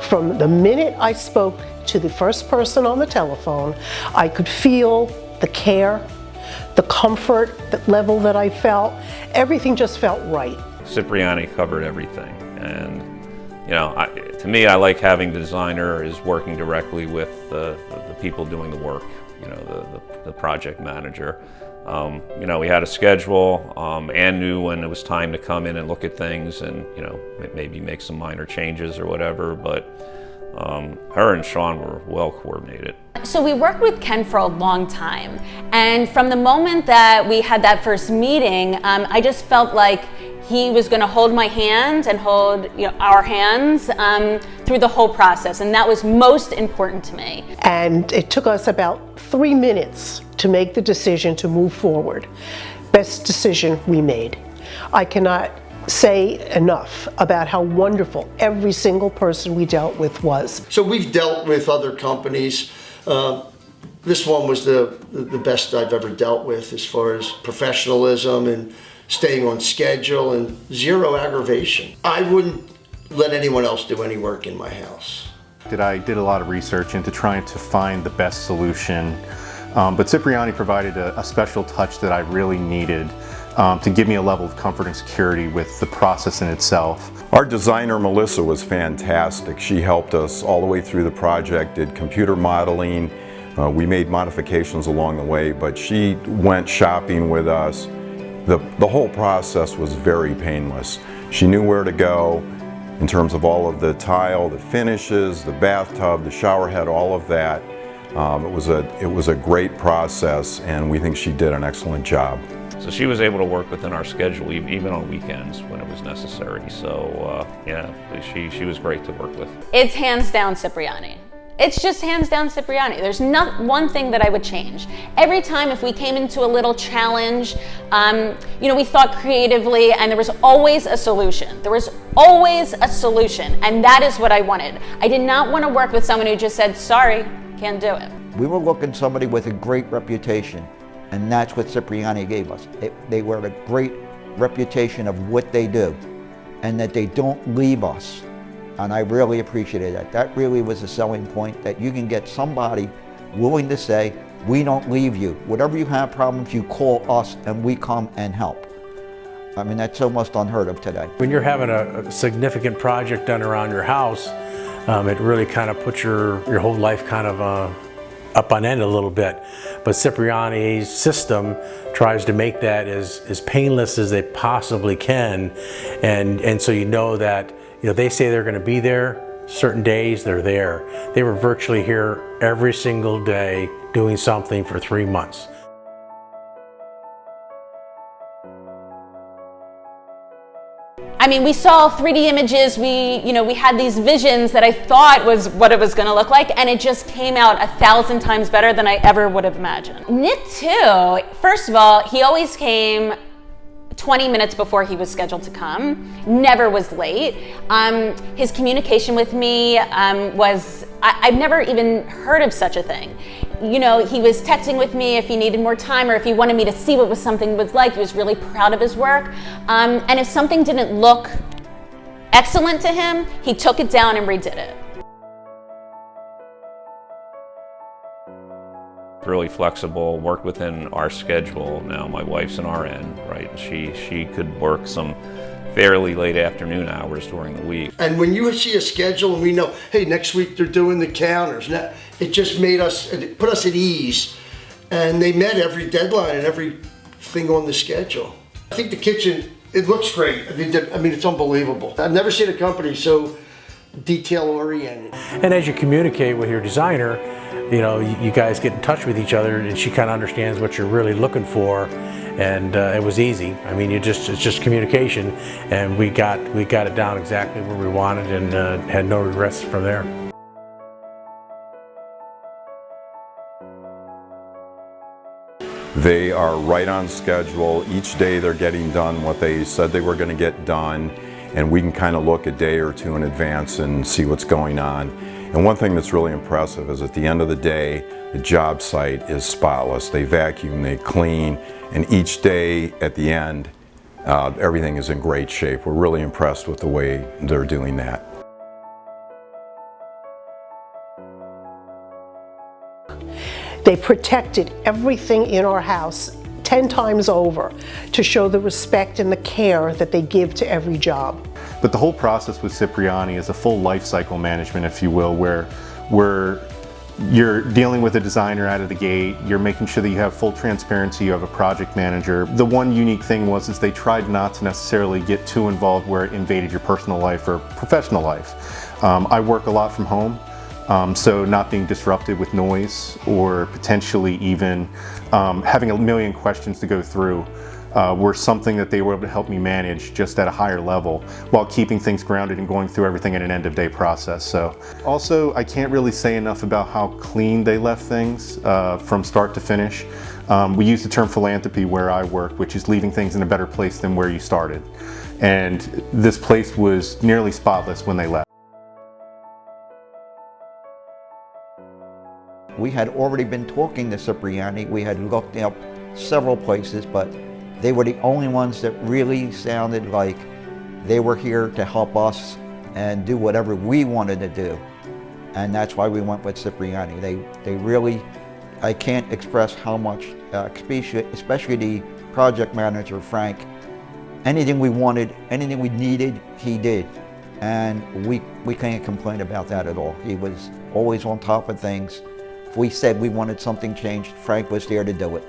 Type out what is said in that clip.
From the minute I spoke to the first person on the telephone, I could feel the care, the comfort, the level that I felt. Everything just felt right. Cipriani covered everything, and to me, I like having the designer is working directly with the people doing the work. The project manager. We had a schedule. Ann knew when it was time to come in and look at things, and maybe make some minor changes or whatever. But her and Sean were well coordinated. So we worked with Ken for a long time, and from the moment that we had that first meeting, I just felt like he was going to hold my hand and hold our hands through the whole process, and that was most important to me. And it took us about 3 minutes to make the decision to move forward. Best decision we made. I cannot say enough about how wonderful every single person we dealt with was. So we've dealt with other companies. This one was the best I've ever dealt with as far as professionalism and staying on schedule and zero aggravation. I wouldn't let anyone else do any work in my house. I did a lot of research into trying to find the best solution, but Cipriani provided a special touch that I really needed to give me a level of comfort and security with the process in itself. Our designer, Melissa, was fantastic. She helped us all the way through the project, did computer modeling. We made modifications along the way, but she went shopping with us. The whole process was very painless. She knew where to go in terms of all of the tile, the finishes, the bathtub, the shower head, all of that. It was a great process, and we think she did an excellent job. So she was able to work within our schedule, even on weekends when it was necessary. So she was great to work with. It's hands down Cipriani. It's just hands down Cipriani. There's not one thing that I would change. Every time if we came into a little challenge, we thought creatively, and there was always a solution. There was always a solution, and that is what I wanted. I did not want to work with someone who just said, sorry, can't do it. We were looking for somebody with a great reputation, and that's what Cipriani gave us. They were a great reputation of what they do, and that they don't leave us. And I really appreciated that. That really was a selling point, that you can get somebody willing to say, we don't leave you. Whatever you have problems, you call us and we come and help. I mean, that's almost unheard of today. When you're having a significant project done around your house, it really kind of puts your whole life kind of up on end a little bit. But Cipriani's system tries to make that as painless as they possibly can. And so you know that they say they're going to be there, certain days they're there. They were virtually here every single day doing something for 3 months. I mean, we saw 3D images, we had these visions that I thought was what it was going to look like, and it just came out 1,000 times better than I ever would have imagined. Nick too, first of all, he always came 20 minutes before he was scheduled to come, never was late. His communication with me I've never even heard of such a thing. He was texting with me if he needed more time or if he wanted me to see what something was like. He was really proud of his work. And if something didn't look excellent to him, he took it down and redid it. Really flexible, work within our schedule. Now my wife's an RN, right? She could work some fairly late afternoon hours during the week. And when you see a schedule and we know, hey, next week they're doing the counters, it just it put us at ease. And they met every deadline and everything on the schedule. I think the kitchen, it looks great. I mean, it's unbelievable. I've never seen a company so detail-oriented. And as you communicate with your designer, you guys get in touch with each other, and she kind of understands what you're really looking for, and it was easy. I mean, it's just communication, and we got it down exactly where we wanted, and had no regrets from there. They are right on schedule. Each day they're getting done what they said they were going to get done, and we can kind of look a day or two in advance and see what's going on. And one thing that's really impressive is at the end of the day, the job site is spotless. They vacuum, they clean, and each day at the end, everything is in great shape. We're really impressed with the way they're doing that. They protected everything in our house 10 times over to show the respect and the care that they give to every job. But the whole process with Cipriani is a full life cycle management, if you will, where you're dealing with a designer out of the gate, you're making sure that you have full transparency, you have a project manager. The one unique thing is they tried not to necessarily get too involved where it invaded your personal life or professional life. I work a lot from home, so not being disrupted with noise or potentially even having a million questions to go through were something that they were able to help me manage just at a higher level while keeping things grounded and going through everything in an end of day process. So also, I can't really say enough about how clean they left things from start to finish. We use the term philanthropy where I work, which is leaving things in a better place than where you started. And this place was nearly spotless when they left. We had already been talking to Cipriani. We had looked up several places, but they were the only ones that really sounded like they were here to help us and do whatever we wanted to do. And that's why we went with Cipriani. They really, I can't express how much, especially the project manager, Frank, anything we wanted, anything we needed, he did. And we can't complain about that at all. He was always on top of things. If we said we wanted something changed, Frank was there to do it.